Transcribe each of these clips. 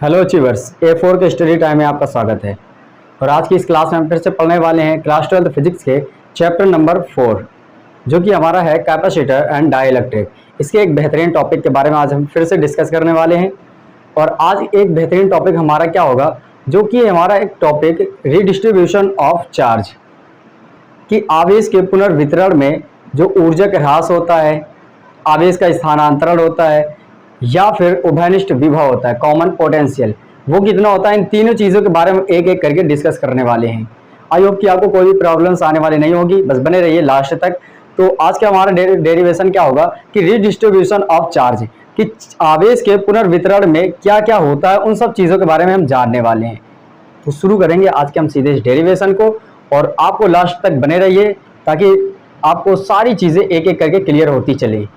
Hello achievers, A4 के study time में आपका स्वागत है। और आज की इस क्लास में हम फिर से पढ़ने वाले हैं क्लास 12 फिजिक्स के चैप्टर नंबर 4, जो कि हमारा है कैपेसिटर एंड डाइलेक्ट्रिक। इसके एक बेहतरीन टॉपिक के बारे में आज हम फिर से डिस्कस करने वाले हैं। और आज एक बेहतरीन टॉपिक हमारा क्या होगा, जो कि हमारा एक टॉपिक रीडिस्ट्रीब्यूशन ऑफ चार्ज, कि आवेश के पुनर्वितरण में जो ऊर्जा का ह्रास होता है, आवेश का स्थानांतरण होता है, या फिर उभयनिष्ठ विभव होता है, कॉमन पोटेंशियल, वो कितना होता है। इन तीनों चीज़ों के बारे में एक एक करके डिस्कस करने वाले हैं। आई होप कि आपको कोई भी प्रॉब्लम्स आने वाली नहीं होगी, बस बने रहिए लास्ट तक। तो आज का हमारा डेरिवेशन क्या होगा कि रीडिस्ट्रीब्यूशन ऑफ चार्ज, कि आवेश के पुनर्वितरण में क्या क्या होता है, उन सब चीज़ों के बारे में हम जानने वाले हैं। तो शुरू करेंगे आज के हम सीधे इस डेरिवेशन को, और आपको लास्ट तक बने रहिए ताकि आपको सारी चीज़ें एक एक करके क्लियर होती चले।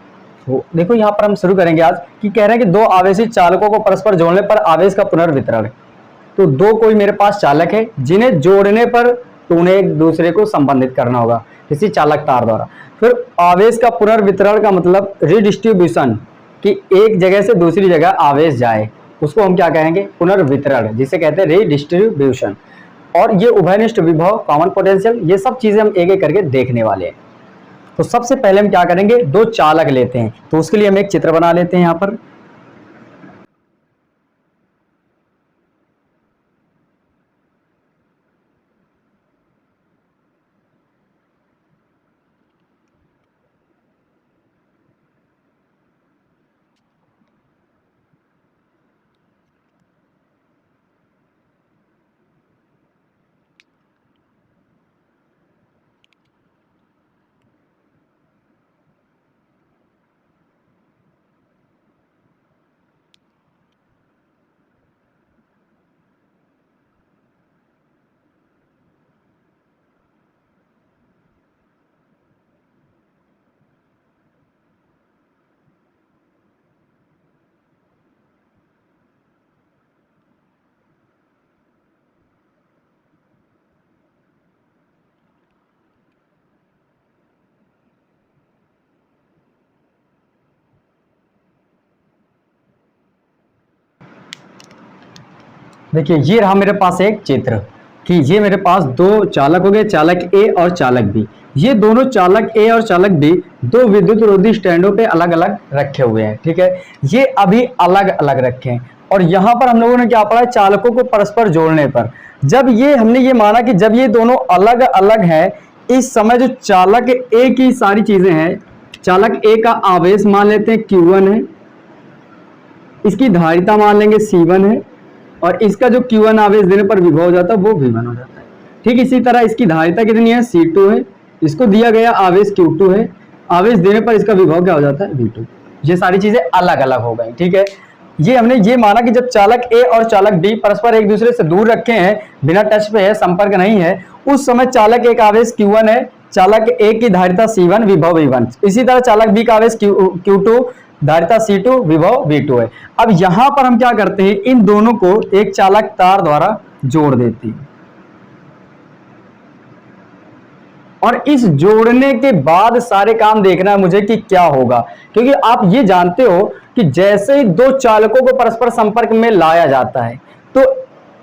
तो देखो यहाँ पर हम शुरू करेंगे आज कि कह रहे हैं कि दो आवेशित चालकों को परस्पर जोड़ने पर आवेश का पुनर्वितरण। तो दो कोई मेरे पास चालक है जिन्हें जोड़ने पर उन्हें एक दूसरे को संबंधित करना होगा किसी चालक तार द्वारा। फिर आवेश का पुनर्वितरण का मतलब रिडिस्ट्रीब्यूशन, कि एक जगह से दूसरी जगह आवेश जाए, उसको हम क्या कहेंगे, पुनर्वितरण, जिसे कहते हैं रिडिस्ट्रीब्यूशन। और ये उभयनिष्ठ विभव, कॉमन पोटेंशियल, ये सब चीजें हम एक एक करके देखने वाले हैं। तो सबसे पहले हम क्या करेंगे, दो चालक लेते हैं। तो उसके लिए हम एक चित्र बना लेते हैं यहाँ पर। देखिए ये रहा मेरे पास एक चित्र, कि ये मेरे पास दो चालक हो गए, चालक ए और चालक बी। ये दोनों चालक ए और चालक बी दो विद्युत रोधी स्टैंडों पे अलग अलग रखे हुए हैं, ठीक है। ये अभी अलग अलग रखे हैं, और यहाँ पर हम लोगों ने क्या पढ़ा, चालकों को परस्पर जोड़ने पर जब ये हमने ये माना कि जब ये दोनों अलग अलग हैं, इस समय जो चालक ए की सारी चीजें हैं, चालक ए का आवेश मान लेते हैं Q1 है, इसकी धारिता मान लेंगे C1 है, और इसका जो Q1 आवेश देने पर विभव हो जाता है वो V1 हो जाता है। ठीक इसी तरह इसकी धारिता कितनी है, C2 है, इसको दिया गया आवेश Q2 है, आवेश देने पर इसका विभव क्या हो जाता है, V2। ये सारी चीजें अलग अलग हो गई, ठीक है। ये हमने ये माना कि जब चालक ए और चालक बी परस्पर एक दूसरे से दूर रखे हैं, बिना टच पे है, संपर्क नहीं है, उस समय चालक ए का आवेश Q1 है, चालक ए की धारिता C1, विभव V1। इसी तरह चालक बी का आवेश Q2, धारिता C2, विभव V2 है। अब यहां पर हम क्या करते हैं, इन दोनों को एक चालक तार द्वारा जोड़ देते हैं, और इस जोड़ने के बाद सारे काम देखना है मुझे कि क्या होगा। क्योंकि आप ये जानते हो कि जैसे ही दो चालकों को परस्पर संपर्क में लाया जाता है, तो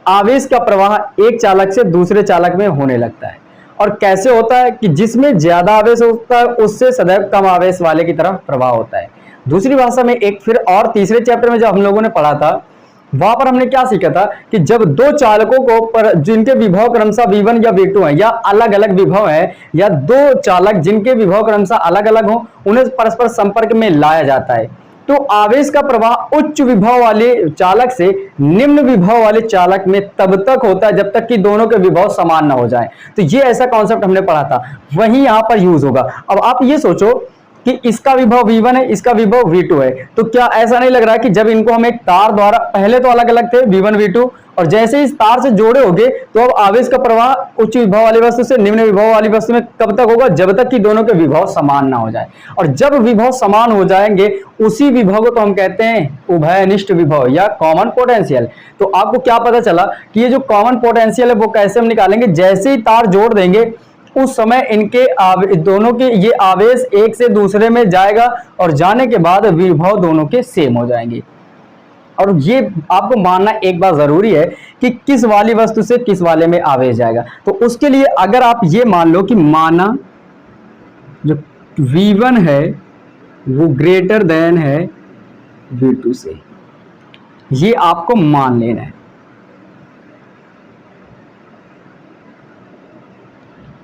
आवेश का प्रवाह एक चालक से दूसरे चालक में होने लगता है। और कैसे होता है कि जिसमें ज्यादा आवेश होता है उससे सदैव कम आवेश वाले की तरफ प्रवाह होता है। दूसरी भाषा में एक फिर और तीसरे चैप्टर में जब हम लोगों ने पढ़ा था, वहां पर हमने क्या सीखा था कि जब दो चालकों को पर जिनके विभव क्रमशः V1 या V2 है, या अलग अलग विभव है, या दो चालक जिनके विभव क्रमशः अलग अलग हो, उन्हें परस्पर संपर्क में लाया जाता है, तो आवेश का प्रवाह उच्च विभव वाले चालक से निम्न विभव वाले चालक में तब तक होता है जब तक कि दोनों के विभव समान ना हो जाए। तो ये ऐसा कॉन्सेप्ट हमने पढ़ा था, वही यहां पर यूज होगा। अब आप ये सोचो कि इसका विभव V1 है, इसका विभव V2 है, तो क्या ऐसा नहीं लग रहा है कि जब इनको हम एक तार द्वारा, पहले तो अलग अलग थे V1 V2, और जैसे इस तार से जोड़े होंगे तो अब आवेश का प्रवाह उच्च विभव वाली वस्तु से निम्न विभव वाली वस्तु में कब तक होगा, जब तक कि दोनों के विभव समान ना हो जाए। और जब विभव समान हो जाएंगे, उसी विभव को तो हम कहते हैं उभयनिष्ठ विभव या कॉमन पोटेंशियल। तो आपको क्या पता चला कि ये जो कॉमन पोटेंशियल है वो कैसे हम निकालेंगे, जैसे ही तार जोड़ देंगे उस समय इनके दोनों के ये आवेश एक से दूसरे में जाएगा, और जाने के बाद विभव दोनों के सेम हो जाएंगे। और ये आपको मानना एक बात जरूरी है कि किस वाली वस्तु से किस वाले में आवेश जाएगा। तो उसके लिए अगर आप ये मान लो कि माना जो V1 है वो ग्रेटर देन है V2 से, ये आपको मान लेना है।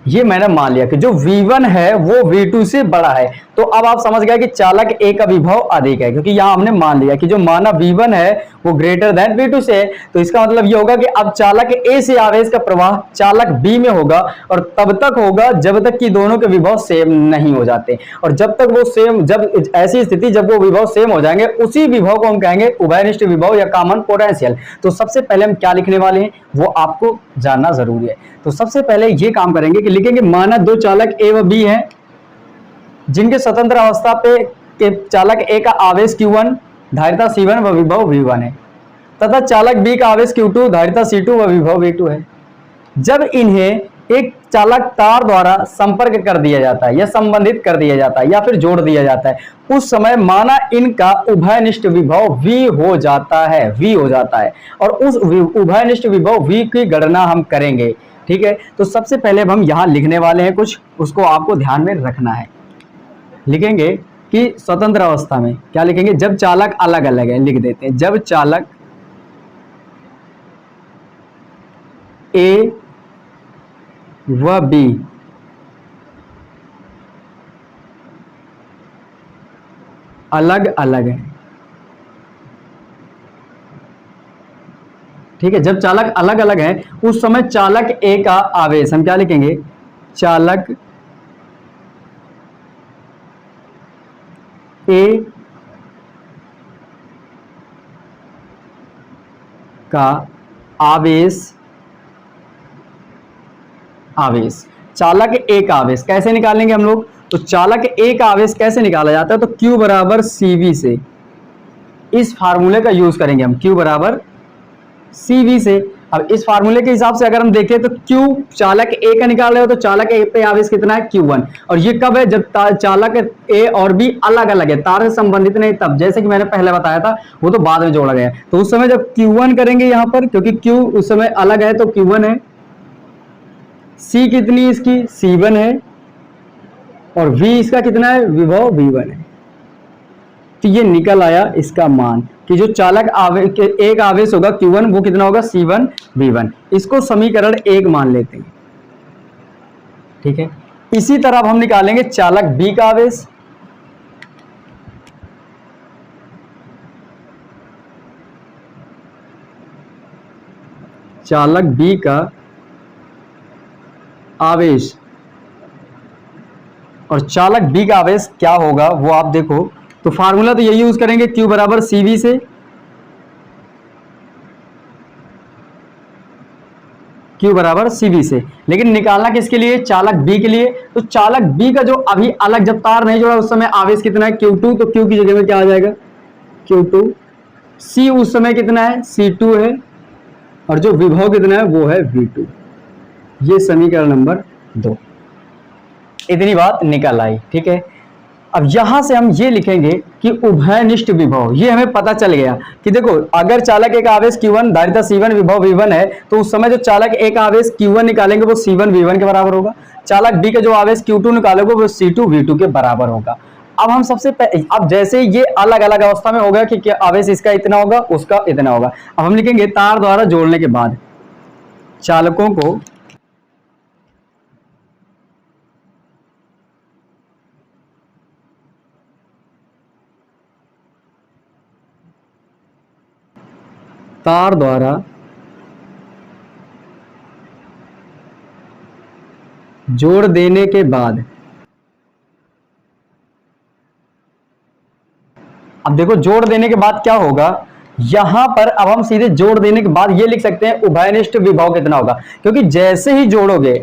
ये मैंने मान लिया कि जो V1 है वो V2 से बड़ा है। तो अब आप समझ गए कि चालक A का विभव अधिक है, क्योंकि यहां हमने मान लिया कि जो माना V1 है वो ग्रेटर देन V2 से है। तो इसका मतलब ये होगा कि अब चालक A से आवेश का प्रवाह चालक B में होगा, और तब तक होगा जब तक कि दोनों के विभव सेम नहीं हो जाते। और जब तक वो सेम, जब ऐसी स्थिति जब वो विभव सेम हो जाएंगे, उसी विभव को हम कहेंगे उभयनिष्ठ विभव या कॉमन पोटेंशियल। तो सबसे पहले हम क्या लिखने वाले हैं वो आपको जानना जरूरी है। तो सबसे पहले ये काम करेंगे कि लिखेंगे माना दो चालक A व B हैं, जिनके स्वतंत्र अवस्था पे के चालक A का आवेश Q1 धारिता C1 व विभव V1 है, तथा चालक B का आवेश Q2 धारिता C2 व विभव V2 है। जब इन्हें एक चालक तार द्वारा संपर्क कर दिया जाता है या संबंधित कर दिया जाता है या फिर जोड़ दिया जाता है, उस समय माना इनका उभयनिष्ठ विभव V हो जाता है, और उस उभयनिष्ठ विभव V की गणना हम करेंगे। ठीक है, तो सबसे पहले हम यहां लिखने वाले हैं कुछ, उसको आपको ध्यान में रखना है। लिखेंगे कि स्वतंत्र अवस्था में क्या लिखेंगे, जब चालक अलग अलग है, लिख देते हैं जब चालक A व B अलग अलग है। ठीक है, जब चालक अलग अलग है उस समय चालक A का आवेश हम क्या लिखेंगे, चालक A का आवेश चालक A का आवेश कैसे निकालेंगे हम लोग, तो चालक A का आवेश कैसे निकाला जाता है, तो Q बराबर CV से, इस फार्मूले का यूज करेंगे हम, Q बराबर CV से। अब इस फार्मूले के हिसाब से अगर हम देखें तो Q चालक A का निकाल रहे हो तो चालक A पे आवेश कितना है, Q1। और ये कब है, जब चालक A और B अलग अलग है, तार से संबंधित नहीं, तब जैसे कि मैंने पहले बताया था वो तो बाद में जोड़ा गया है। तो उस समय जब Q1 करेंगे यहाँ पर, क्योंकि Q उस समय अलग है तो Q1 है, C कितनी इसकी C1 है, और V इसका कितना है, विभव V1 है। तो ये निकल आया इसका मान कि जो चालक एक आवेश होगा Q1 वो कितना होगा, C1 V1। इसको समीकरण 1 मान लेते हैं। ठीक है, इसी तरह हम निकालेंगे चालक B का आवेश, चालक B का आवेश, और चालक B का आवेश क्या होगा वो आप देखो। तो फार्मूला तो यही यूज करेंगे, Q बराबर CV से, Q बराबर CV से। लेकिन निकालना किसके लिए, चालक B के लिए। तो चालक B का जो अभी अलग, जब तार नहीं जोड़ा उस समय आवेश कितना है, Q2, तो Q की जगह में क्या आ जाएगा, Q2। C उस समय कितना है, C2 है, और जो विभव कितना है वो है V2। ये समीकरण नंबर 2। इतनी बात निकल आई। ठीक है, अब यहां से हम ये लिखेंगे कि उभयनिष्ठ विभव, ये हमें पता चल गया कि देखो अगर चालक एक आवेश Q1 धारिता C1 विभव V1 है, तो उस समय जो चालक एक आवेश Q1 निकालेंगे वो C1 V1 के बराबर होगा, चालक B का जो आवेश Q2 निकालेंगे वो C2 V2 के बराबर होगा। अब हम अब जैसे ये अलग अलग अवस्था में होगा कि आवेश इसका इतना होगा उसका इतना होगा। अब हम लिखेंगे तार द्वारा जोड़ने के बाद चालकों को तार द्वारा जोड़ देने के बाद, अब देखो जोड़ देने के बाद क्या होगा, यहां पर अब हम सीधे जोड़ देने के बाद ये लिख सकते हैं उभयनिष्ठ विभव कितना होगा, क्योंकि जैसे ही जोड़ोगे,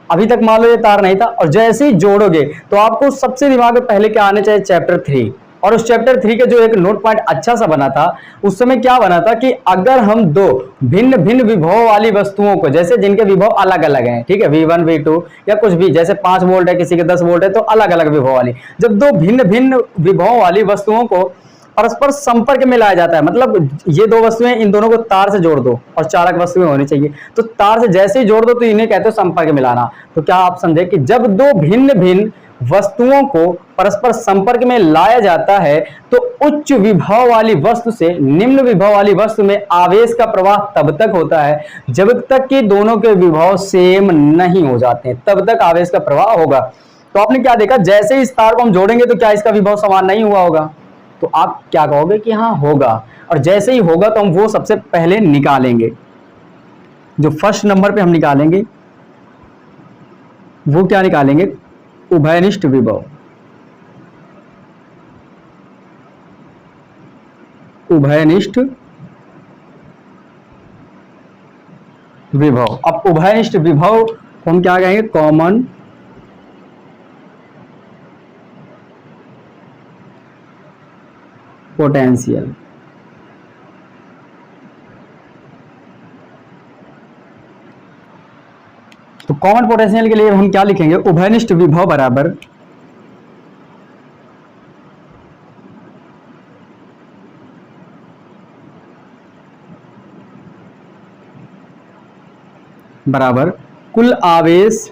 अभी तक मान लो ये तार नहीं था, और जैसे ही जोड़ोगे तो आपको सबसे दिमाग में पहले क्या आने चाहिए, चैप्टर 3। और उस चैप्टर 3 के जो एक नोट पॉइंट अच्छा सा बना था, उस समय क्या बना था कि अगर हम दो भिन्न भिन्न विभव वाली वस्तुओं को, जैसे जिनके विभव अलग अलग हैं, ठीक है, V1 V2 या कुछ भी, जैसे 5 वोल्ट है किसी के 10 वोल्ट है, तो अलग अलग विभव वाली, जब दो भिन्न भिन्न विभव वाली वस्तुओं को परस्पर संपर्क में लाया जाता है, मतलब ये दो वस्तुएं, इन दोनों को तार से जोड़ दो और चालक वस्तुएं होनी चाहिए, तो तार से जैसे ही जोड़ दो तो इन्हें कहते हैं संपर्क में लाना। तो क्या आप समझे कि जब दो भिन्न भिन्न वस्तुओं को परस्पर संपर्क में लाया जाता है तो उच्च विभव वाली वस्तु से निम्न विभव वाली वस्तु में आवेश का प्रवाह तब तक होता है जब तक कि दोनों के विभव सेम नहीं हो जाते, तब तक आवेश का प्रवाह होगा। तो आपने क्या देखा, जैसे ही इस तार को हम जोड़ेंगे तो क्या इसका विभव समान नहीं हुआ होगा, तो आप क्या कहोगे कि हाँ होगा, और जैसे ही होगा तो हम वो सबसे पहले निकालेंगे। जो फर्स्ट नंबर पे हम निकालेंगे वो क्या निकालेंगे, उभयनिष्ठ विभव। उभयनिष्ठ विभव। अब उभयनिष्ठ विभव को हम क्या कहेंगे, कॉमन पोटेंशियल। तो कॉमन पोटेंशियल के लिए हम क्या लिखेंगे, उभयनिष्ठ विभव बराबर कुल आवेश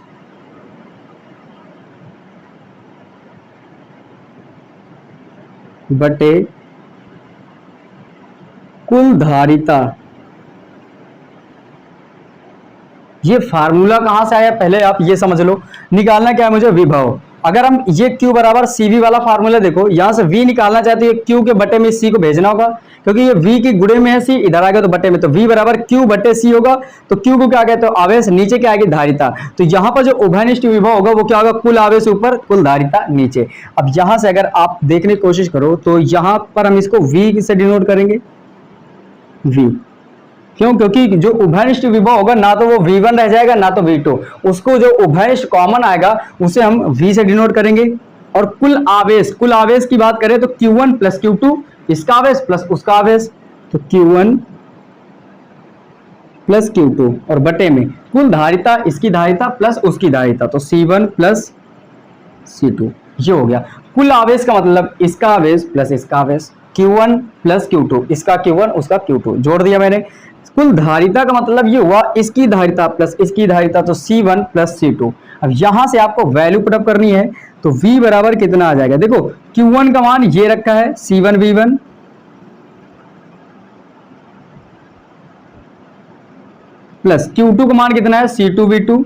बटे कुल धारिता। ये फार्मूला कहां से आया, पहले आप ये समझ लो। निकालना क्या है मुझे, विभव। अगर हम ये Q बराबर CV वाला फार्मूला देखो, यहां से V निकालना चाहते हैं, Q के बटे में C को भेजना होगा, क्योंकि ये V की गुणे में है C, इधर आ गया तो बटे में, तो V बराबर Q बटे C होगा। तो Q को क्या कहते हैं, आवेश, नीचे क्या आएगी, धारिता। तो यहां पर जो उभयनिष्ठ विभव होगा वो क्या होगा, कुल आवेश ऊपर, कुल धारिता नीचे। अब यहां से अगर आप देखने की कोशिश करो तो यहां पर हम इसको V से डिनोट करेंगे, V। क्यों, क्योंकि जो उभयनिष्ठ विभव होगा ना तो वो V1 रह जाएगा ना तो V2, उसको जो उभयनिष्ठ कॉमन आएगा उसे हम V से डिनोट करेंगे। और कुल आवेश की बात करें तो Q1 प्लस Q2, इसका आवेश प्लस उसका आवेश, तो Q1 प्लस Q2, और बटे में कुल धारिता, इसकी धारिता प्लस उसकी धारिता, तो C1 प्लस C2। ये हो गया कुल आवेश का मतलब इसका आवेश प्लस इसका आवेश, Q1 प्लस Q2, इसका Q1 उसका Q2, जोड़ दिया मैंने। कुल धारिता का मतलब ये हुआ इसकी धारिता प्लस इसकी धारिता, तो C1 प्लस C2। अब यहां से आपको वैल्यू पुटअप करनी है, तो V बराबर कितना आ जाएगा, देखो Q1 का मान ये रखा है C1 V1 प्लस Q2 का मान कितना है C2 V2,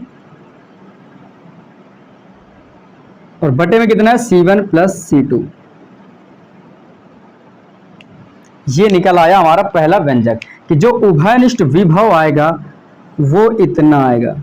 और बटे में कितना है C1 प्लस C2। ये निकल आया हमारा पहला व्यंजक कि जो उभयनिष्ठ विभव आएगा वो इतना आएगा।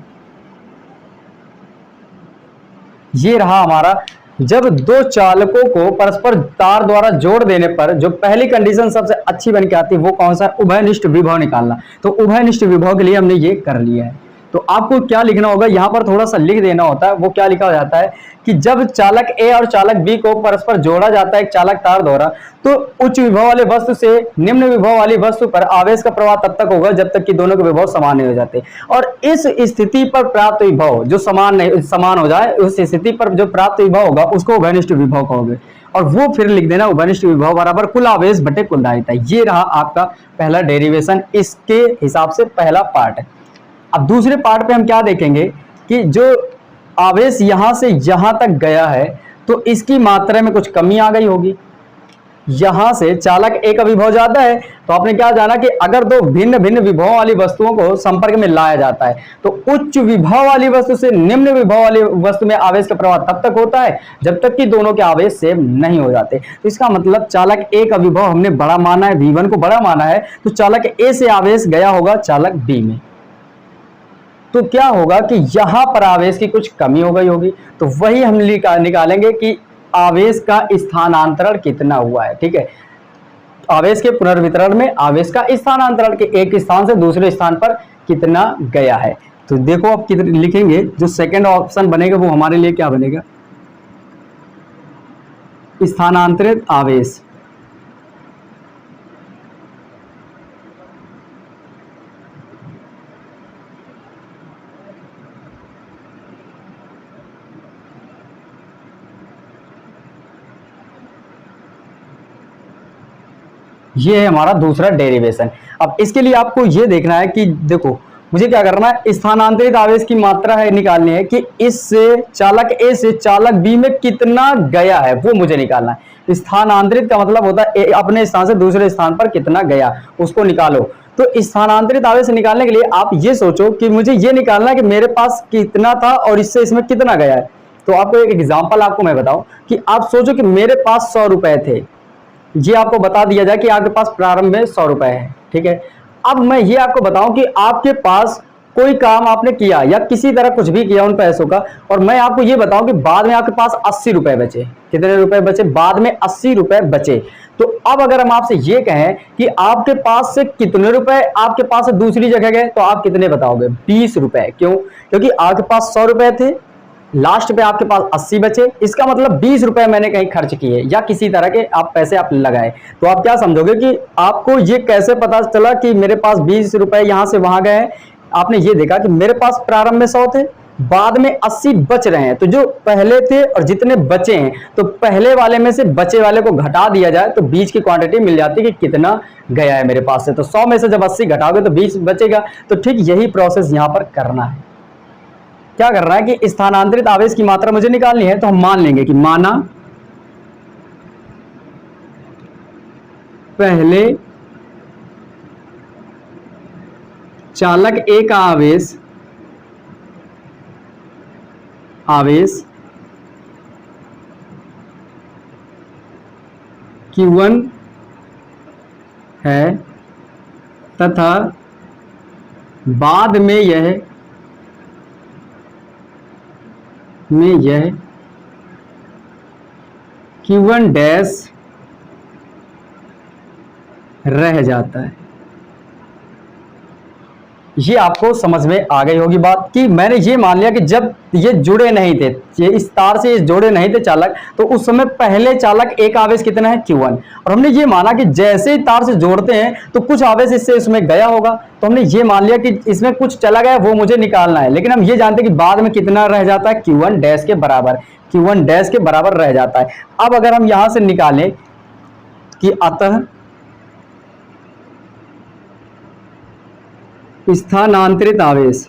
ये रहा हमारा, जब दो चालकों को परस्पर तार द्वारा जोड़ देने पर जो पहली कंडीशन सबसे अच्छी बन के आती है वो कौन सा, उभयनिष्ठ विभव निकालना। तो उभयनिष्ठ विभव के लिए हमने ये कर लिया है। तो आपको क्या लिखना होगा, यहां पर थोड़ा सा लिख देना होता है। वो क्या लिखा हो जाता है कि जब चालक A और चालक B को परस्पर जोड़ा जाता है एक चालक तार द्वारा, तो उच्च विभव वाले वस्तु से निम्न विभव वाली वस्तु पर आवेश का प्रवाह तब तक होगा जब तक कि दोनों के विभव समान नहीं हो जाते। और इस स्थिति पर प्राप्त विभव जो समान हो जाए, उस स्थिति पर जो प्राप्त विभव होगा उसको उभयनिष्ठ विभव कहोगे। और वो फिर लिख देना उभयनिष्ठ विभव बराबर कुल आवेश बटे कुल धारिता। ये रहा आपका पहला डेरिवेशन, इसके हिसाब से पहला पार्ट है। अब दूसरे पार्ट पे हम क्या देखेंगे कि जो आवेश यहां से यहां तक गया है तो इसकी मात्रा में कुछ कमी आ गई होगी। यहां से चालक A का विभव ज्यादा है, तो आपने क्या जाना कि अगर दो भिन्न भिन्न विभव वाली वस्तुओं को संपर्क में लाया जाता है तो उच्च विभव वाली वस्तु से निम्न विभव वाली वस्तु में आवेश का प्रवाह तब तक होता है जब तक कि दोनों के आवेश सेम नहीं हो जाते। तो इसका मतलब चालक A का विभव हमने बड़ा माना है, V1 को बड़ा माना है, तो चालक A से आवेश गया होगा चालक B में। तो क्या होगा कि यहां पर आवेश की कुछ कमी हो गई होगी, तो वही हम निकालेंगे कि आवेश का स्थानांतरण कितना हुआ है। ठीक है, आवेश के पुनर्वितरण में आवेश का स्थानांतरण के एक स्थान से दूसरे स्थान पर कितना गया है। तो देखो आप कितने लिखेंगे, जो सेकंड ऑप्शन बनेगा वो हमारे लिए क्या बनेगा, स्थानांतरित आवेश। ये है हमारा दूसरा डेरिवेशन। अब इसके लिए आपको ये देखना है कि देखो मुझे क्या करना है, स्थानांतरित आवेश की मात्रा है निकालनी है कि इससे चालक ए से चालक बी में कितना गया है, वो मुझे निकालना है। स्थानांतरित का मतलब होता है अपने स्थान से दूसरे स्थान पर कितना गया, उसको निकालो। तो स्थानांतरित आवेश निकालने के लिए आप ये सोचो कि मुझे ये निकालना है कि मेरे पास कितना था और इससे इसमें कितना गया है। तो आपको एक एग्जाम्पल आपको मैं बताऊं कि आप सोचो कि मेरे पास 100 रुपए थे, ये आपको बता दिया जाए कि आपके पास प्रारंभ में 100 रुपए है, ठीक है। अब मैं ये आपको बताऊं कि आपके पास कोई काम आपने किया या किसी तरह कुछ भी किया उन पैसों का, और मैं आपको ये बताऊं कि बाद में आपके पास 80 रुपए बचे। कितने रुपए बचे? बाद में 80 रुपए बचे। तो अब अगर हम आपसे ये कहें कि आपके पास से कितने रुपए आपके पास से दूसरी जगह गए, तो आप कितने बताओगे? 20 रुपए। क्यों? क्योंकि आपके पास 100 रुपए थे, लास्ट पे आपके पास 80 बचे, इसका मतलब 20 रुपए मैंने कहीं खर्च किए या किसी तरह के आप पैसे आप लगाए। तो आप क्या समझोगे कि आपको ये कैसे पता चला कि मेरे पास 20 रुपए यहां से वहां गए? आपने ये देखा कि मेरे पास प्रारंभ में 100 थे, बाद में 80 बच रहे हैं, तो जो पहले थे और जितने बचे हैं, तो पहले वाले में से बचे वाले को घटा दिया जाए तो बीच की क्वांटिटी मिल जाती है कि कितना गया है मेरे पास से। तो 100 में से जब 80 घटाओगे तो 20 बचेगा। तो ठीक यही प्रोसेस यहां पर करना है। क्या करना है कि स्थानांतरित आवेश की मात्रा मुझे निकालनी है, तो हम मान लेंगे कि माना पहले चालक ए का आवेश Q1 है तथा बाद में यह Q1 डैश रह जाता है। ये आपको समझ में आ गई होगी बात कि मैंने ये मान लिया कि जब ये जुड़े नहीं थे, ये इस तार से जुड़े नहीं थे चालक, तो उस समय पहले चालक एक आवेश कितना है? Q1। और हमने ये माना कि जैसे ही तार से जोड़ते हैं तो कुछ आवेश इससे इसमें गया होगा, तो हमने ये मान लिया कि इसमें कुछ चला गया, वो मुझे निकालना है। लेकिन हम ये जानते हैं कि बाद में कितना रह जाता है? Q1 डैश के बराबर, Q1 डैश के बराबर रह जाता है। अब अगर हम यहां से निकालें कि अतः स्थानांतरित आवेश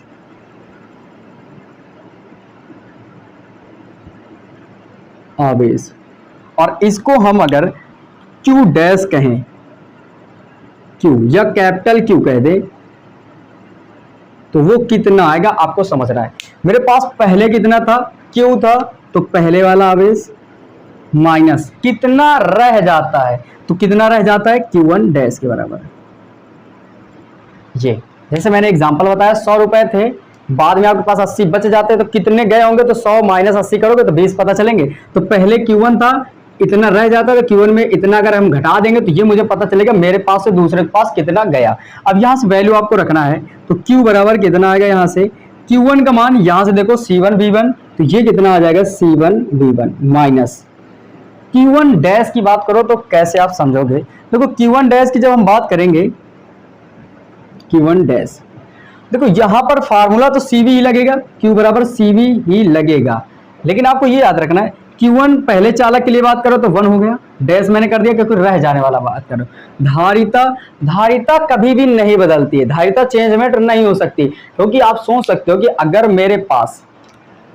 और इसको हम अगर Q डैश कहें, Q या कैपिटल Q कह दे, तो वो कितना आएगा आपको समझना है। मेरे पास पहले कितना था? Q था, तो पहले वाला आवेश माइनस कितना रह जाता है, तो कितना रह जाता है? Q1 डैश के बराबर। ये जैसे मैंने एग्जांपल बताया, 100 रुपए थे, बाद में आपके पास 80 बच जाते हैं, तो कितने गए होंगे? तो 100 माइनस 80 करोगे तो 20 पता चलेंगे। तो पहले Q1 था, इतना रह जाता है, तो Q1 में इतना अगर हम घटा देंगे तो ये मुझे पता चलेगा मेरे पास से दूसरे के पास कितना गया। अब यहाँ से वैल्यू आपको रखना है, तो Q बराबर कितना आएगा? यहाँ से Q1 का मान यहाँ से देखो C1V1, तो ये कितना आ जाएगा? C1V1 माइनस Q1 डैश की बात करो तो कैसे आप समझोगे? देखो Q1 डैश की जब हम बात करेंगे, Q1 डैश, देखो यहां पर फार्मूला तो CV ही लगेगा, Q बराबर CV ही लगेगा। लेकिन आपको ये याद रखना है Q1 पहले चालक के लिए बात करो तो 1 हो गया, डैश मैंने कर दिया क्योंकि रह जाने वाला बात करो। धारिता कभी भी नहीं बदलती है, धारिता चेंजमेंट नहीं हो सकती, क्योंकि आप सोच सकते हो कि अगर मेरे पास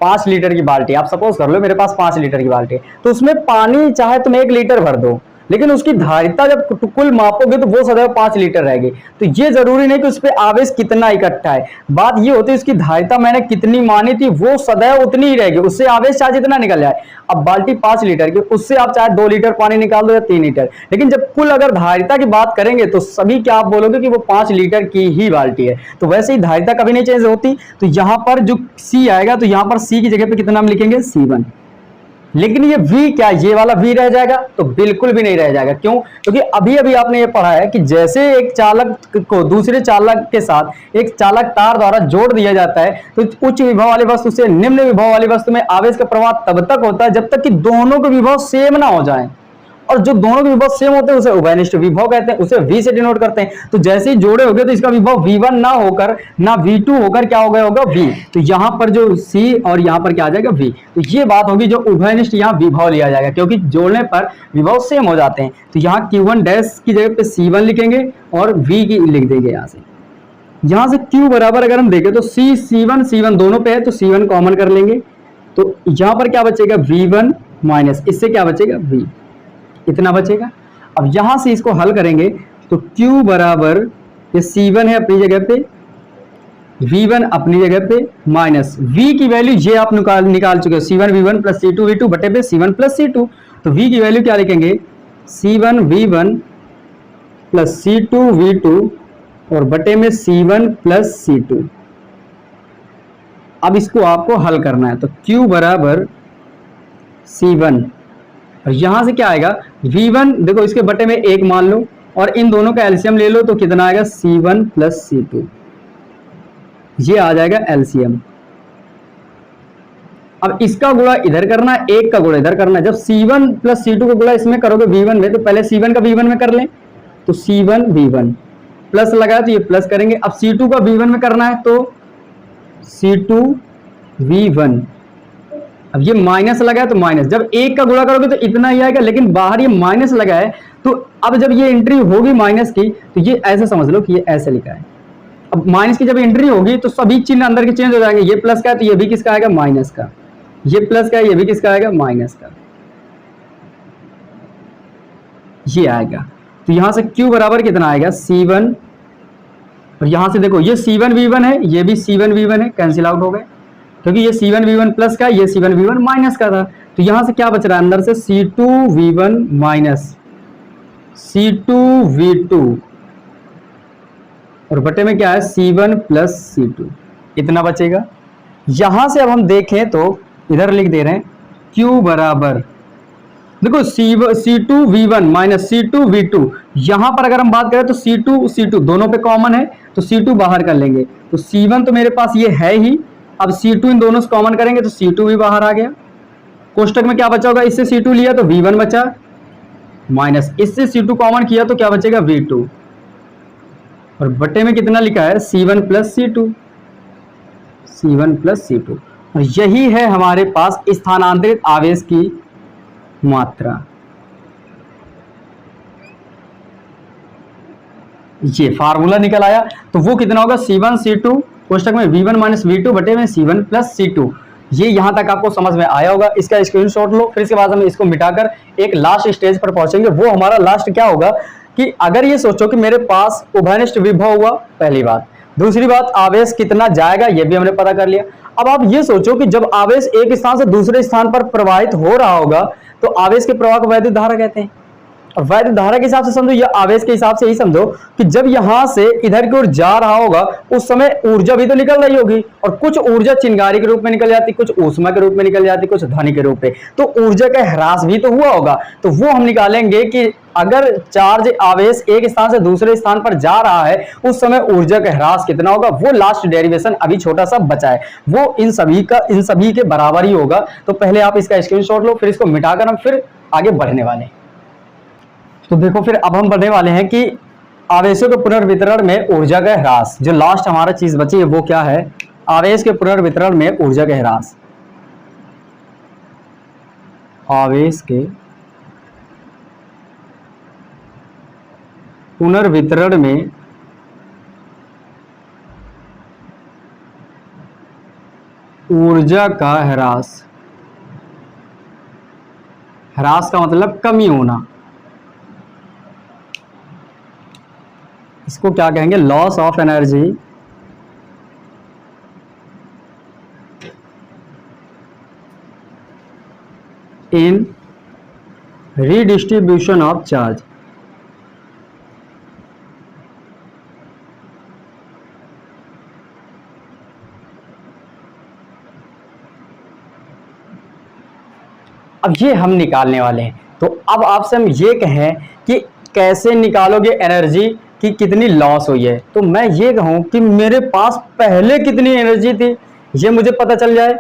5 लीटर की बाल्टी, आप सपोज कर लो मेरे पास 5 लीटर की बाल्टी, तो उसमें पानी चाहे तुम 1 लीटर भर दो, लेकिन उसकी धारिता जब कुल मापोगे तो वो सदैव 5 लीटर रहेगी। तो ये जरूरी नहीं कि उस पर आवेश कितना इकट्ठा है, बात ये होती है उसकी धारिता मैंने कितनी मानी थी वो सदैव उतनी ही रहेगी, उससे आवेश चाहे जितना निकल जाए। अब बाल्टी 5 लीटर की, उससे आप चाहे 2 लीटर पानी निकाल दो या 3 लीटर, लेकिन जब कुल अगर धारिता की बात करेंगे तो सभी क्या आप बोलोगे कि वो 5 लीटर की ही बाल्टी है। तो वैसे ही धारिता कभी नहीं चेंज होती। तो यहाँ पर जो C आएगा, तो यहाँ पर C की जगह पे कितना हम लिखेंगे? C1। लेकिन ये V क्या, ये वाला V रह जाएगा? तो बिल्कुल भी नहीं रह जाएगा। क्यों? क्योंकि अभी अभी आपने ये पढ़ा है कि जैसे एक चालक को दूसरे चालक के साथ एक चालक तार द्वारा जोड़ दिया जाता है, तो उच्च विभव वाली वस्तु से निम्न विभव वाली वस्तु में आवेश का प्रवाह तब तक होता है जब तक कि दोनों के विभव सेम ना हो जाए। और जो दोनों के विभव सेम होते हैं उसे उभयनिष्ठ विभव कहते हैं, उसे V से डिनोट करते हैं। तो जैसे ही जोड़े हो गए तो इसका विभव V1 ना होकर ना V2 होकर क्या हो गया होगा V। तो यहाँ पर जो C और यहाँ पर क्या आ जाएगा V। तो ये बात होगी जो उभयनिष्ठ यहाँ विभव लिया जाएगा, क्योंकि जोड़ने पर विभव सेम हो जाते हैं। तो यहाँ Q1 डैश की जगह पे C1 लिखेंगे और V की लिख देंगे यहाँ से। यहाँ से Q बराबर अगर हम देखें तो C1 दोनों पे है तो C1 कॉमन कर लेंगे। तो यहाँ पर क्या बचेगा V1 माइनस इससे क्या बचेगा V, इतना बचेगा। अब यहाँ से इसको हल करेंगे तो Q बराबर ये C1 है अपनी जगह पे, V1 अपनी जगह पे माइनस V की वैल्यू ये आप निकाल चुके हो C1 V1 plus C2 V2 बटे पे C1 प्लस C2। तो V की वैल्यू क्या लिखेंगे C1 V1 plus C2 V2 और बटे में C1 प्लस C2। अब इसको आपको हल करना है तो Q बराबर C1 और यहां से क्या आएगा V1 देखो इसके बटे में 1 मान लो और इन दोनों का एलसीएम ले लो तो कितना आएगा C1 प्लस C2, ये आ जाएगा एलसीएम। अब इसका गुणा इधर करना है, 1 का गुणा इधर करना है। जब C1 प्लस C2 का गुणा इसमें करोगे V1 में तो पहले C1 का V1 में कर लें तो C1 V1 प्लस लगाया तो ये प्लस करेंगे। अब C2 का V1 में करना है तो C2 V1। अब ये माइनस लगा है तो माइनस, जब 1 का गुणा करोगे तो इतना ही आएगा, लेकिन बाहर ये माइनस लगा है तो अब जब ये एंट्री होगी माइनस की तो ये ऐसे समझ लो कि ये ऐसे लिखा है। अब माइनस की जब एंट्री होगी तो सभी चिन्ह अंदर के चेंज हो जाएंगे। ये प्लस का है तो ये भी किसका आएगा माइनस का, ये प्लस का है ये भी किसका आएगा माइनस का, ये आएगा। तो यहां से Q बराबर कितना आएगा C1 और यहां से देखो ये C1 V1 है ये भी C1 V1 है, कैंसिल आउट हो गए क्योंकि ये C1 V1 प्लस का ये C1 V1 माइनस का था। तो यहां से क्या बच रहा है अंदर से C2 V1 minus C2 V2 और बटे में क्या है C1 प्लस C2, इतना बचेगा। यहां से अब हम देखें तो इधर लिख दे रहे हैं Q बराबर देखो C2 V1 minus C2 V2। यहां पर अगर हम बात करें तो C2 दोनों पे कॉमन है तो C2 बाहर कर लेंगे तो C1 तो मेरे पास ये है ही। अब C2 इन दोनों से कॉमन करेंगे तो C2 भी बाहर आ गया। कोष्टक में क्या बचा होगा, इससे C2 लिया तो V1 बचा माइनस इससे C2 कॉमन किया तो क्या बचेगा V2 और बटे में कितना लिखा है C1 plus C2, C1 plus C2। और यही है हमारे पास स्थानांतरित आवेश की मात्रा। ये फार्मूला निकल आया तो वो कितना होगा C1 C2 कोष्टक में V1 माइनस V2 बटे में C1 प्लस C2। ये यहां तक आपको समझ में आया होगा, इसका स्क्रीनशॉट लो। फिर इसके बाद हम इसको मिटाकर एक लास्ट स्टेज पर पहुंचेंगे। वो हमारा लास्ट क्या होगा कि अगर ये सोचो कि मेरे पास उभयनिष्ठ विभव हुआ, पहली बात। दूसरी बात आवेश कितना जाएगा ये भी हमने पता कर लिया। अब आप ये सोचो कि जब आवेश एक स्थान से दूसरे स्थान पर प्रवाहित हो रहा होगा तो आवेश के प्रवाह को वैद्युत धारा कहते हैं। और वैद्युत धारा के हिसाब से समझो या आवेश के हिसाब से ही समझो कि जब यहां से इधर की ओर जा रहा होगा उस समय ऊर्जा भी तो निकल रही होगी और कुछ ऊर्जा चिंगारी के रूप में निकल जाती, कुछ ऊष्मा के रूप में निकल जाती, कुछ ध्वनि के रूप में। तो ऊर्जा का ह्रास भी तो हुआ होगा। तो वो हम निकालेंगे कि अगर चार्ज आवेश एक स्थान से दूसरे स्थान पर जा रहा है उस समय ऊर्जा का ह्रास कितना होगा। वो लास्ट डेरिवेशन अभी छोटा सा बचा है, वो इन सभी के बराबर ही होगा। तो पहले आप इसका स्क्रीनशॉट लो, फिर इसको मिटाकर हम फिर आगे बढ़ने वाले हैं। तो देखो फिर अब हम बढ़ने वाले हैं कि आवेशों के पुनर्वितरण में ऊर्जा का ह्रास। जो लास्ट हमारा चीज बची है वो क्या है, आवेश के पुनर्वितरण में ऊर्जा का ह्रास। आवेश के पुनर्वितरण में ऊर्जा का ह्रास। ह्रास का मतलब कमी होना, इसको क्या कहेंगे loss of energy in redistribution of charge. अब ये हम निकालने वाले हैं। तो अब आपसे हम ये कहें कि कैसे निकालोगे एनर्जी कि कितनी लॉस हुई है। तो मैं ये कहूं कि मेरे पास पहले कितनी एनर्जी थी ये मुझे पता चल जाए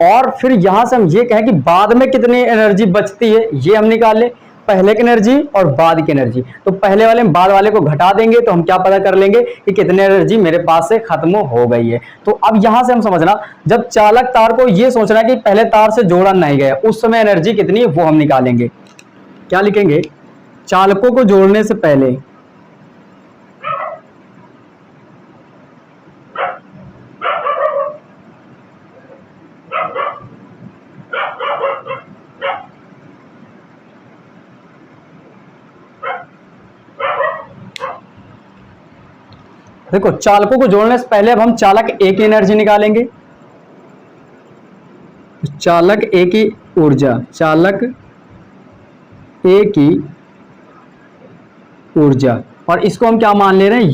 और फिर यहां से हम ये कहें कि बाद में कितनी एनर्जी बचती है ये हम निकाल ले। पहले की एनर्जी और बाद की एनर्जी। तो पहले वाले में बाद वाले को घटा देंगे तो हम क्या पता कर लेंगे कि कितनी एनर्जी मेरे पास से खत्म हो गई है। तो अब यहां से हम समझना, जब चालक तार को ये सोचना कि पहले तार से जोड़ा नहीं गया, उस समय एनर्जी कितनी है वो हम निकालेंगे। क्या लिखेंगे? चालकों को जोड़ने से पहले देखो, चालकों को जोड़ने से पहले अब हम चालक ए की एनर्जी निकालेंगे। चालक ए की ऊर्जा, चालक ए की ऊर्जा, और इसको हम क्या मान ले रहे हैं?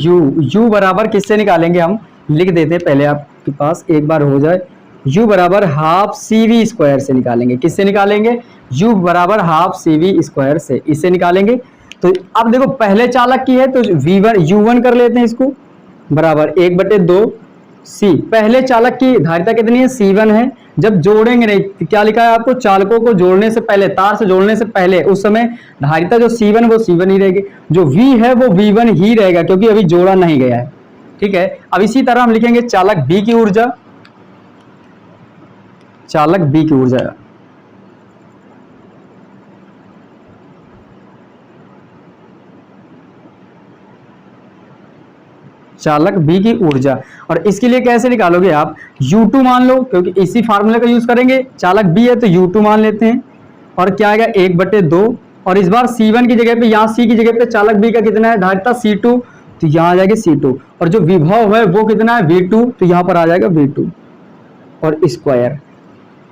U बराबर किससे निकालेंगे? हम लिख देते हैं पहले, आपके पास एक बार हो जाए। U बराबर हाफ CV स्क्वायर से निकालेंगे। किससे निकालेंगे? U बराबर हाफ CV स्क्वायर से, इससे निकालेंगे। तो अब देखो, पहले चालक की है तो V1 U1 कर लेते हैं, इसको बराबर 1/2 C। पहले चालक की धारिता कितनी है? C1 है। जब जोड़ेंगे नहीं, क्या लिखा है आपको? चालकों को जोड़ने से पहले, तार से जोड़ने से पहले, उस समय धारिता जो C1 वो C1 ही रहेगी, जो V है वो V1 ही रहेगा, क्योंकि अभी जोड़ा नहीं गया है। ठीक है, अब इसी तरह हम लिखेंगे चालक B की ऊर्जा। चालक B की ऊर्जा, चालक B की ऊर्जा, और इसके लिए कैसे निकालोगे आप? U2 मान लो, क्योंकि इसी फार्मूले का यूज करेंगे। चालक B है तो U2 मान लेते हैं, और क्या आएगा? 1/2, और इस बार C1 की जगह पे, यहाँ C की जगह पे चालक B का कितना है? धारिता C2, तो यहाँ आ जाएगी C2, और जो विभव है वो कितना है? V2, तो यहाँ पर आ जाएगा V2 और स्क्वायर।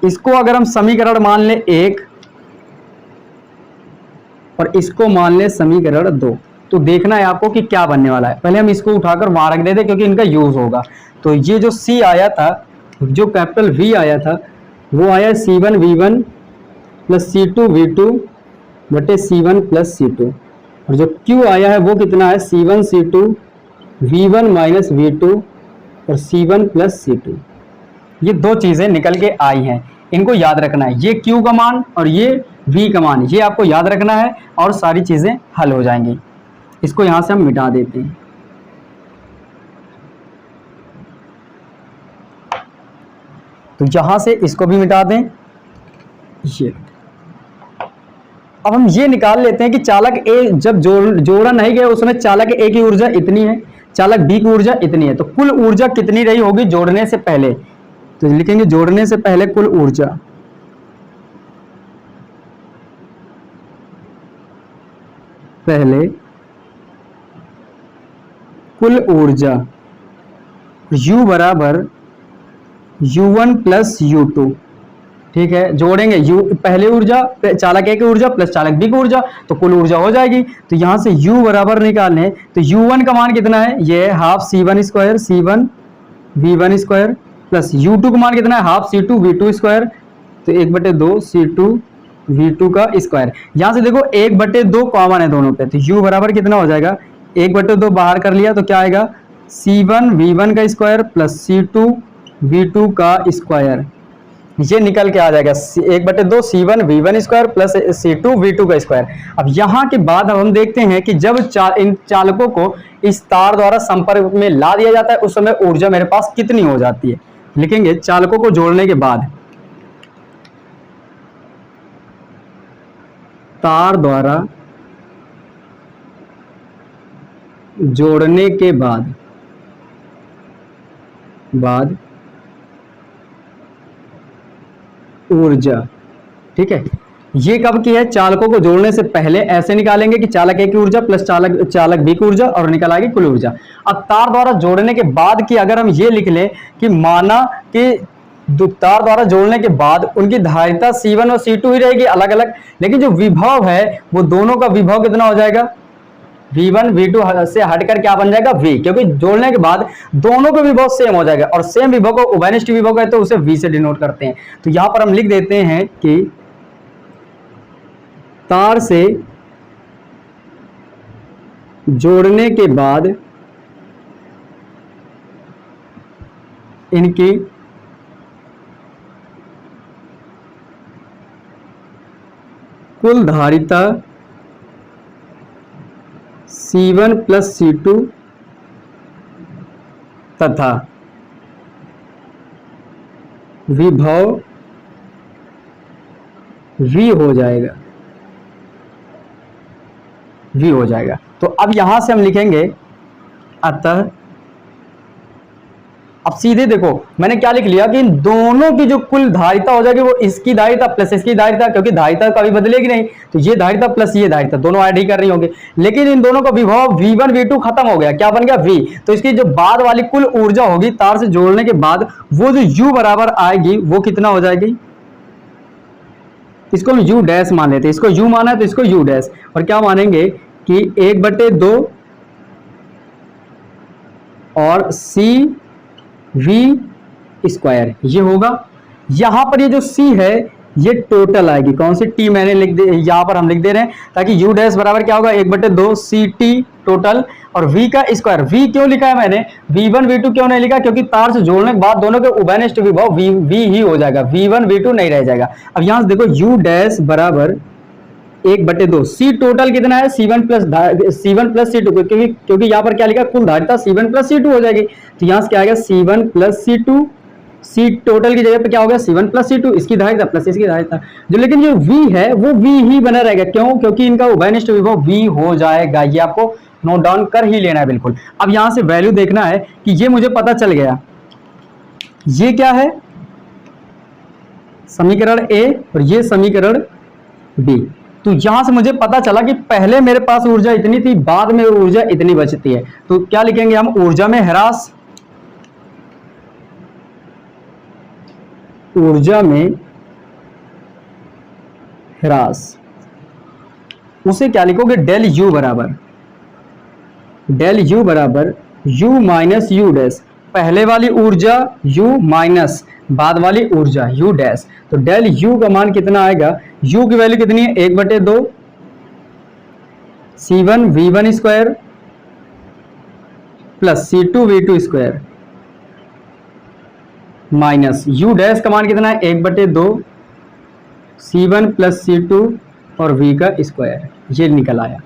इसको अगर हम समीकरण मान ले 1 और इसको मान ले समीकरण 2, तो देखना है आपको कि क्या बनने वाला है। पहले हम इसको उठाकर वहां रख देते क्योंकि इनका यूज होगा। तो ये जो C आया था, जो कैपिटल V आया था, वो आया C1 V1 plus C2 V2 बटे C1 प्लस C2, और जो Q आया है वो कितना है? C1 C2 V1 minus V2 और C1 प्लस C2। ये दो चीजें निकल के आई हैं, इनको याद रखना है। ये Q का मान और ये V का मान, ये आपको याद रखना है, और सारी चीजें हल हो जाएंगी। इसको यहां से हम मिटा देते हैं। तो यहां से इसको भी मिटा दें। ये अब हम ये निकाल लेते हैं कि चालक ए जब जोड़ा नहीं गया, उसमें चालक ए की ऊर्जा इतनी है, चालक बी की ऊर्जा इतनी है, तो कुल ऊर्जा कितनी रही होगी जोड़ने से पहले? तो लिखेंगे जोड़ने से पहले कुल ऊर्जा, पहले कुल ऊर्जा U बराबर U1 प्लस U2। ठीक है, जोड़ेंगे पहले ऊर्जा चालक ए की ऊर्जा प्लस चालक बी की ऊर्जा, तो कुल ऊर्जा हो जाएगी। तो यहां से U बराबर निकालने, तो U1 का मान कितना है? ये half C1 square, C1 V1 square, plus U2 का मान कितना है? हाफ C2 V2 स्क्वायर, तो 1/2 C2 V2 का स्क्वायर। यहां से देखो 1/2 कॉमन है दोनों पे, तो U बराबर कितना हो जाएगा? 1/2 बाहर कर लिया तो क्या आएगा? C1 V1 का स्क्वायर प्लस C2 V2 का स्क्वायर, ये निकल के आ जाएगा 1/2 C1 V1 square plus C2 V2 का स्क्वायर। अब यहाँ के बाद अब हम देखते हैं कि जब इन चालकों को इस तार द्वारा संपर्क में ला दिया जाता है, उस समय ऊर्जा मेरे पास कितनी हो जाती है? लिखेंगे चालकों को जोड़ने के बाद, तार द्वारा जोड़ने के बाद ऊर्जा। ठीक है, ये कब की है? चालकों को जोड़ने से पहले ऐसे निकालेंगे कि चालक ए की ऊर्जा प्लस चालक बी की ऊर्जा, और निकल आएगी कुल ऊर्जा। अब तार द्वारा जोड़ने के बाद की अगर हम ये लिख लें कि माना कि तार द्वारा जोड़ने के बाद उनकी धारिता C1 और C2 ही रहेगी अलग अलग, लेकिन जो विभव है वो दोनों का विभव कितना हो जाएगा? V1 V2 से हटकर क्या बन जाएगा? V, क्योंकि जोड़ने के बाद दोनों का विभव सेम हो जाएगा, और सेम विभव को उभयनिष्ठ विभव कहते हैं, उसे V से डिनोट करते हैं। तो यहां पर हम लिख देते हैं कि तार से जोड़ने के बाद इनकी कुल धारिता C1 प्लस C2 तथा विभव V हो जाएगा, V हो जाएगा। तो अब यहां से हम लिखेंगे अतः, अब सीधे देखो मैंने क्या लिख लिया कि इन दोनों की जो कुल धारिता हो जाएगी वो इसकी धारिता प्लस इसकी धारिता, क्योंकि धारिता कभी बदलेगी नहीं, तो ये धारिता प्लस ये धारिता दोनों ऐड ही कर रही होंगी। लेकिन इन दोनों का विभव V1 V2 खत्म हो गया, क्या बन गया V। तो इसकी जो बाद वाली कुल ऊर्जा होगी तार से जोड़ने के बाद वो जो U बराबर आएगी वो कितना हो जाएगी, इसको हम U डैश मान लेते हैं, इसको U माना है तो इसको U डैश, और क्या मानेंगे कि 1/2 और CV² ये होगा। यहां पर ये जो C है ये टोटल आएगी, कौन सी T मैंने लिख दे, यहां पर हम लिख दे रहे हैं ताकि U डैश बराबर क्या होगा 1/2 CT टोटल और V का स्क्वायर। V क्यों लिखा है मैंने, V1 V2 क्यों नहीं लिखा, क्योंकि तार से जोड़ने के बाद दोनों के उभयनिष्ठ विभव V ही हो जाएगा, V1 V2 नहीं रह जाएगा। अब यहां से देखो U डैश बराबर 1/2, C टोटल कितना है C1 प्लस C2, क्योंकि यहाँ पर क्या लिखा कुल धारिता C1 प्लस C2 हो जाएगी। तो यहाँ से क्या आएगा C1 plus C2, C total की जगह पे क्या होगा C1 प्लस C2, इसकी धारिता प्लस इसकी धारिता जो, लेकिन जो V है वो V ही बना रहेगा, क्यों, क्योंकि इनका उभयनिष्ठ विभव V हो जाएगा। ये आपको नोट डाउन कर ही लेना है बिल्कुल। अब यहाँ से वैल्यू देखना है कि ये मुझे पता चल गया, ये क्या है समीकरण A और ये समीकरण B। तो यहां से मुझे पता चला कि पहले मेरे पास ऊर्जा इतनी थी, बाद में ऊर्जा इतनी बचती है। तो क्या लिखेंगे हम, ऊर्जा में ह्रास, ऊर्जा में ह्रास, उसे क्या लिखोगे डेल U बराबर U माइनस U डैश, पहले वाली ऊर्जा U माइनस बाद वाली ऊर्जा U डैश। तो डेल U का मान कितना आएगा, U की वैल्यू कितनी है 1/2 C1 V1² plus C2 V2² minus U dash का मान कितना है 1/2 C1 प्लस C2 और V का स्क्वायर, ये निकल आया।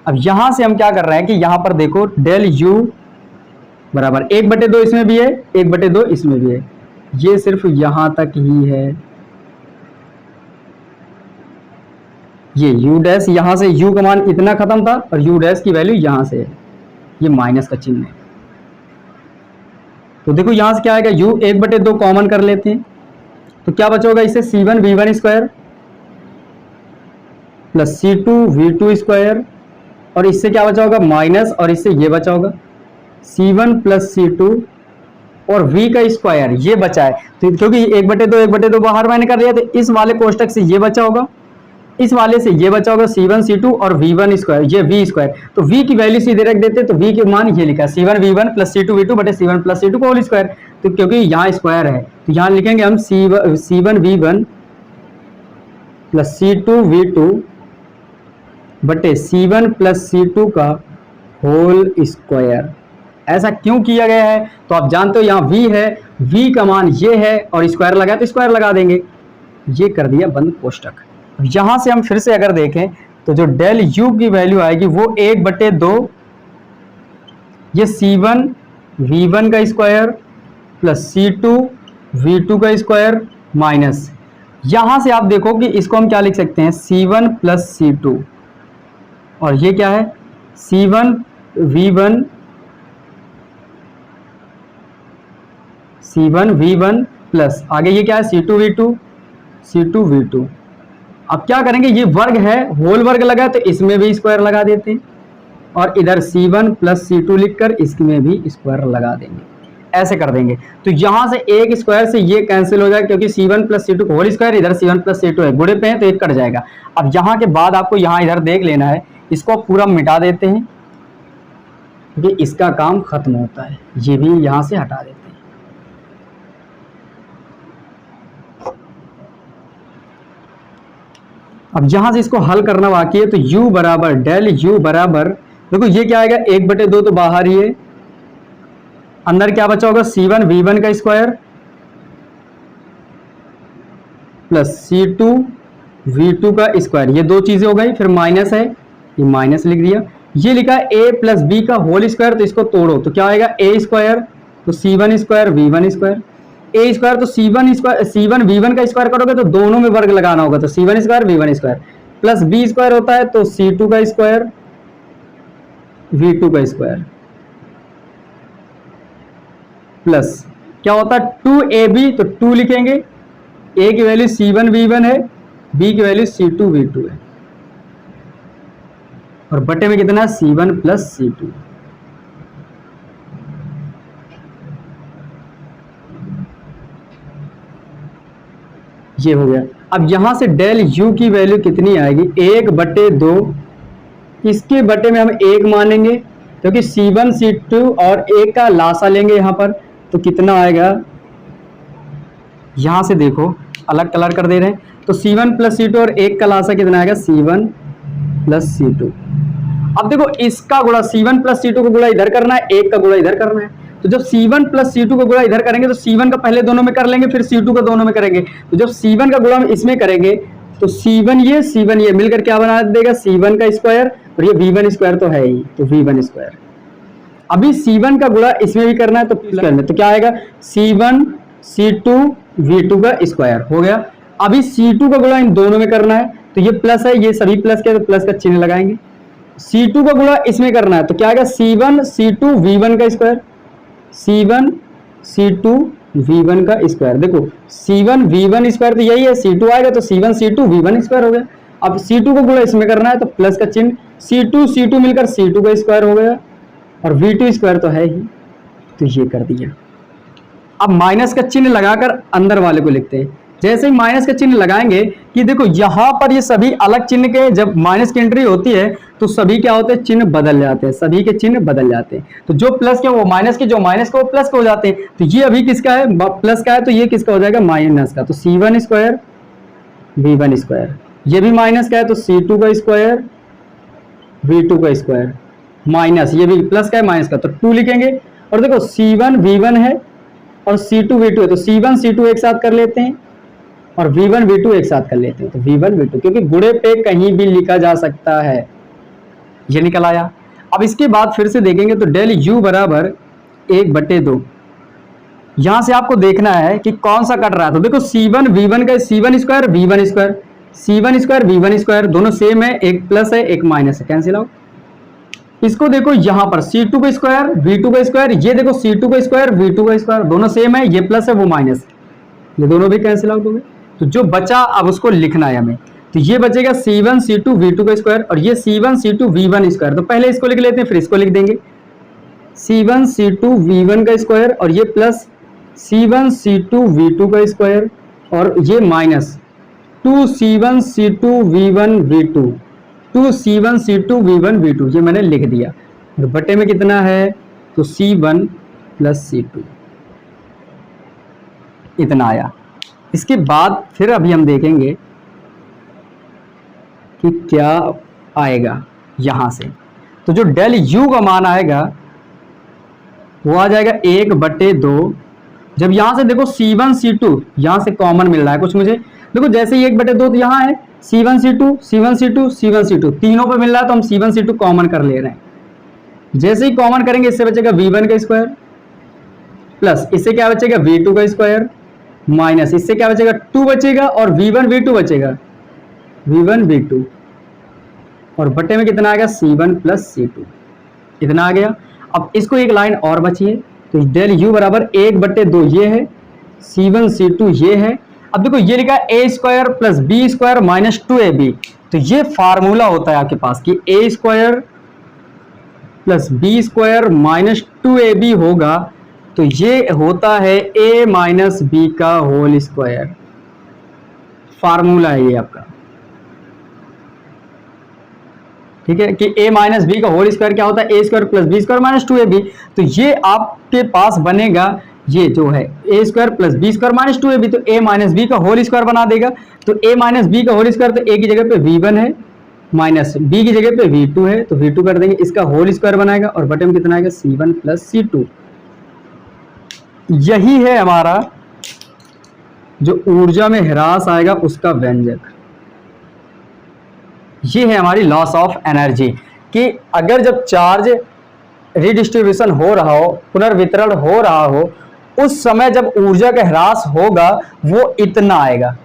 अब यहां से हम क्या कर रहे हैं कि यहां पर देखो डेल U बराबर 1/2 इसमें भी है 1/2 इसमें भी है, ये सिर्फ यहां तक ही है। ये U डैश यहां से U का मान इतना खत्म था और U डैश की वैल्यू यहां से है, ये माइनस का चिन्ह है। तो देखो यहां से क्या आएगा, U 1/2 कॉमन कर लेते हैं तो क्या बचा होगा, इससे C1 V1² plus C2 V2² और इससे क्या बचा होगा माइनस, और इससे ये बचा होगा C1 प्लस C2 और V का स्क्वायर, ये बचा है। तो क्योंकि 1/2 बाहर मैंने कर दिया, तो इस वाले कोष्टक से ये बचा होगा, इस वाले से ये बचा होगा C1 C2 और V1², ये V²। तो V की वैल्यू सीधे रख देते, तो V के मान ये लिखा है C1 V1 plus C2 V2 बटे C1 plus C2 whole square. तो क्योंकि यहाँ स्क्वायर है तो यहाँ लिखेंगे हम C1 V1 plus C2 V2 बटे C1 प्लस C2 का होल स्क्वायर। ऐसा क्यों किया गया है, तो आप जानते हो यहाँ V है, V का मान ये है और स्क्वायर लगा तो स्क्वायर लगा देंगे, ये कर दिया बंद कोष्टक। यहां से हम फिर से अगर देखें तो जो डेल U की वैल्यू आएगी वो 1/2 ये C1 V1 का स्क्वायर प्लस C2 V2 का स्क्वायर माइनस, यहां से आप देखो कि इसको हम क्या लिख सकते हैं C1 प्लस C2 और ये क्या है C1 V1 प्लस आगे ये क्या है C2 V2। अब क्या करेंगे, ये वर्ग है होल वर्ग लगा तो इसमें भी स्क्वायर लगा देते हैं और इधर C1 प्लस C2 लिखकर इसमें भी स्क्वायर लगा देंगे, ऐसे कर देंगे। तो यहां से एक स्क्वायर से ये कैंसिल हो जाएगा क्योंकि C1 plus C2 whole square, इधर C1 प्लस C2 है, गुणे पे है तो एक कट जाएगा। अब यहाँ के बाद आपको यहाँ इधर देख लेना है, इसको पूरा मिटा देते हैं क्योंकि इसका काम खत्म होता है, ये भी यहाँ से हटा देते हैं। अब यहां से इसको हल करना बाकी है, तो U बराबर डेल U बराबर देखो ये क्या आएगा 1/2 तो बाहर ही है, अंदर क्या बचा होगा C1 V1 का स्क्वायर प्लस C2 V2 का स्क्वायर, ये दो चीजें हो गई, फिर माइनस है ये माइनस लिख दिया, ये लिखा है a प्लस बी का होल स्क्वायर, तो इसको तोड़ो तो क्या आएगा a स्क्वायर, तो c1 square v1 square, a square तो c1 स्क्वायर, c1 v1 का स्क्वायर करोगे तो दोनों में वर्ग लगाना होगा, तो c1 square v1 square, plus b square होता है तो c2 का स्क्वायर v2 का स्क्वायर, प्लस क्या होता है 2ab, तो 2 लिखेंगे, a की वैल्यू c1 v1 है, b की वैल्यू c2 v2 है, और बटे में कितना है c1 प्लस c2। ये हो गया। अब यहां से डेल u की वैल्यू कितनी आएगी, 1/2, इसके बटे में हम 1 मानेंगे क्योंकि c1 c2 और 1 का लासा लेंगे यहां पर, तो कितना आएगा, यहां से देखो अलग कलर कर दे रहे हैं, तो c1 प्लस c2 और 1 का लासा कितना आएगा c1 प्लस c2। अब देखो इसका गुणा c1 प्लस c2 का गुणा इधर करना है, 1 का गुणा इधर करना है, तो जब c1 प्लस c2 का गुणा इधर करेंगे तो c1 का पहले दोनों में कर लेंगे, फिर c2 का दोनों में करेंगे, तो जब c1 का गुणा इसमें करेंगे तो c1 ये मिलकर क्या बना देगा c1 का स्क्वायर, और ये v1 स्क्वायर तो है ही, तो v1 स्क्वायर। अभी c1 का गुणा इसमें भी करना है तो प्लस करना है, तो क्या आएगा c1 c2 v2 का स्क्वायर हो गया। अभी c2 का गुणा इन दोनों में करना है, तो ये प्लस है, ये सभी प्लस के, तो प्लस का चिन्ह लगाएंगे। c2 का गुणा इसमें करना है तो क्या आएगा c1 c2 v1 का स्क्वायर, c1 c2 v1 का स्क्वायर। देखो c1 v1 स्क्वायर तो यही है, c2 आएगा तो c1 c2 v1 स्क्वायर हो गया। अब c2 का गुणा इसमें करना है तो प्लस का चिन्ह, c2 c2 मिलकर c2 का स्क्वायर हो गया, और v2 स्क्वायर तो है ही, तो ये कर दिया। अब माइनस का चिन्ह लगाकर अंदर वाले को लिखते हैं। जैसे ही माइनस का चिन्ह लगाएंगे कि देखो यहां पर ये सभी अलग चिन्ह के, जब माइनस की एंट्री होती है तो सभी क्या होते हैं, चिन्ह बदल जाते हैं, सभी के चिन्ह बदल जाते हैं। तो जो प्लस के वो माइनस के, जो माइनस के वो प्लस के हो जाते हैं। तो ये अभी किसका है, प्लस का है, तो ये किसका हो जाएगा, माइनस का, तो c1 स्क्वायर v1 स्क्वायर। ये भी माइनस का है तो c2 का स्क्वायर v2 का स्क्वायर, माइनस ये भी प्लस का है माइनस का, तो 2 लिखेंगे। और देखो c1 v1 है और c2 v2 है, तो c1 c2 एक साथ कर लेते हैं और v1 v2 एक साथ कर लेते हैं, तो v1 v2, क्योंकि गुणे पे कहीं भी लिखा जा सकता है, ये निकल आया। अब इसके बाद फिर से देखेंगे तो डेल u बराबर 1/2। यहां से आपको देखना है कि कौन सा कट रहा है, तो देखो c1 v1 का c1 square v1 square, c1 square v1 square दोनों सेम है, एक प्लस है एक माइनस है, कैंसिल आउट। इसको देखो यहां पर c2 का स्क्वायर v2 का स्क्वायर, ये देखो c2 का स्क्वायर v2 का स्क्वायर दोनों सेम है, ये प्लस है वो माइनस, ये दोनों भी कैंसिल आउट हो गए। तो जो बचा अब उसको लिखना है हमें, तो ये बचेगा c1 c2 v2 का स्क्वायर और ये c1 c2 v1 स्क्वायर। तो पहले इसको लिख लेते हैं फिर इसको लिख देंगे, c1 c2 v1 का स्क्वायर और ये प्लस c1 c2 v2 का स्क्वायर और ये minus 2c1 c2 v1 v2, 2c1 c2 v1 v2, ये मैंने लिख दिया। और बटे में कितना है, तो c1 प्लस c2 इतना आया। इसके बाद फिर अभी हम देखेंगे कि क्या आएगा यहां से। तो जो डेल u का मान आएगा वो आ जाएगा 1/2। जब यहां से देखो c1 c2 यहां से कॉमन मिल रहा है कुछ मुझे, देखो जैसे ही 1/2 तो यहां है c1 c2 c1 c2 c1 c2 तीनों पे मिल रहा है, तो हम c1 c2 कॉमन कर ले रहे हैं। जैसे ही कॉमन करेंगे इससे बचेगा v1 का स्क्वायर प्लस इससे क्या बचेगा v2 का स्क्वायर माइनस इससे क्या बचेगा 2 बचेगा और v1 v2 बचेगा v1 v2 और बटे में कितना आ गया c1 प्लस c2 इतना आ गया। अब इसको एक लाइन और बची है, तो डेल u बराबर 1/2 ये है, c1 c2 ये है। अब देखो ये लिखा है a square plus b square minus 2ab, तो ये फार्मूला होता है आपके पास कि a square plus b square minus 2ab होगा, तो ये होता है a माइनस b का होल स्क्वायर, फार्मूला है ये आपका, ठीक है, कि a माइनस बी का होल स्क्वायर क्या होता है, a square plus b square minus 2ab। तो ये आपके पास बनेगा, ये जो है a square plus b square minus 2ab, तो a माइनस बी का होल स्क्वायर बना देगा। तो a माइनस बी का होल स्क्वायर, तो a की जगह पे v1 है माइनस b की जगह पे v2 है, तो v2 कर देंगे, इसका होल स्क्वायर बनाएगा और बटे में कितना आएगा c1 प्लस c2। यही है हमारा जो ऊर्जा में ह्रास आएगा उसका व्यंजक, ये है हमारी लॉस ऑफ एनर्जी। कि अगर जब चार्ज रिडिस्ट्रीब्यूशन हो रहा हो, पुनर्वितरण हो रहा हो, उस समय जब ऊर्जा का ह्रास होगा वो इतना आएगा।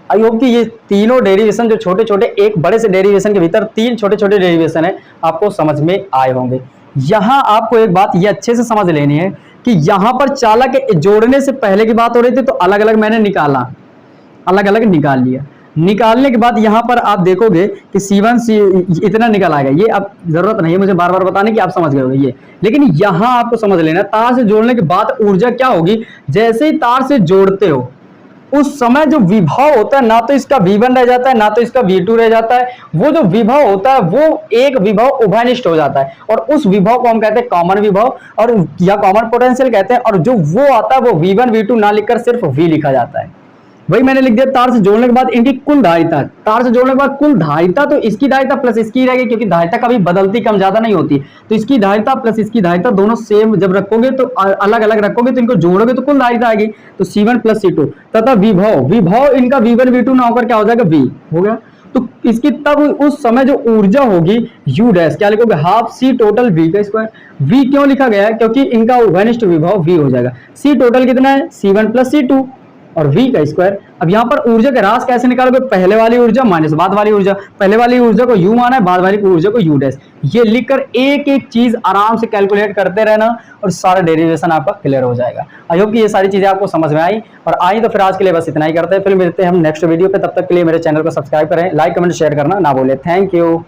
आई होप कि ये तीनों डेरिवेशन जो छोटे छोटे, एक बड़े से डेरिवेशन के भीतर तीन छोटे छोटे डेरिवेशन है, आपको समझ में आए होंगे। यहां आपको एक बात ये अच्छे से समझ लेनी है कि यहां पर चालक जोड़ने से पहले की बात हो रही थी तो अलग अलग मैंने निकाला, अलग अलग निकाल लिया। निकालने के बाद यहां पर आप देखोगे कि C1 इतना निकल आएगा। ये अब जरूरत नहीं है मुझे बार बार बताने की, आप समझ गए होंगे ये। लेकिन यहां आपको समझ लेना, तार से जोड़ने के बाद ऊर्जा क्या होगी, जैसे ही तार से जोड़ते हो उस समय जो विभव होता है, ना तो इसका V1 रह जाता है ना तो इसका V2 रह जाता है, वो जो विभव होता है वो एक विभव उभयनिष्ठ हो जाता है और उस विभव को हम कहते हैं कॉमन विभव और या कॉमन पोटेंशियल कहते हैं। और जो वो आता है वो V1 V2 ना लिखकर सिर्फ V लिखा जाता है। वही मैंने लिख दिया तार से जोड़ने के बाद इनकी कुल धारिता, तार से जोड़ने के बाद कुल धारिता तो इसकी धारिता प्लस इसकी रहेगी, क्योंकि धारिता कभी बदलती कम ज्यादा नहीं होती। तो इसकी धारिता प्लस इसकी धारिता दोनों सेम जब रखोगे तो अलग अलग रखोगे तो इनको जोड़ोगे तो कुल धारिता आएगी। तो C1 प्लस C2 तथा विभव, विभव इनका V1 V2 ना होकर क्या हो जाएगा V हो गया। तो इसकी तब उस समय जो ऊर्जा होगी U डैश क्या लिखोगे, हाफ C टोटल V का स्क्वायर। V क्यों लिखा गया है, क्योंकि इनका उभयनिष्ठ विभव V हो जाएगा। C टोटल कितना है, C1 प्लस C2 और V का स्क्वायर। अब यहाँ पर ऊर्जा का ह्रास कैसे निकालोगे, पहले वाली ऊर्जा माइनस बाद वाली ऊर्जा, पहले वाली ऊर्जा को U माना है, बाद वाली ऊर्जा को U डैश। ये लिखकर एक एक चीज आराम से कैलकुलेट करते रहना और सारा डेरिवेशन आपका क्लियर हो जाएगा। आई होप कि ये सारी चीजें आपको समझ में आई और आई। तो फिर आज के लिए बस इतना ही करते हैं, फिर मिलते हैं हम नेक्स्ट वीडियो पे। तब तक के लिए मेरे चैनल को सब्सक्राइब करें, लाइक कमेंट शेयर करना ना भूलें। Thank you.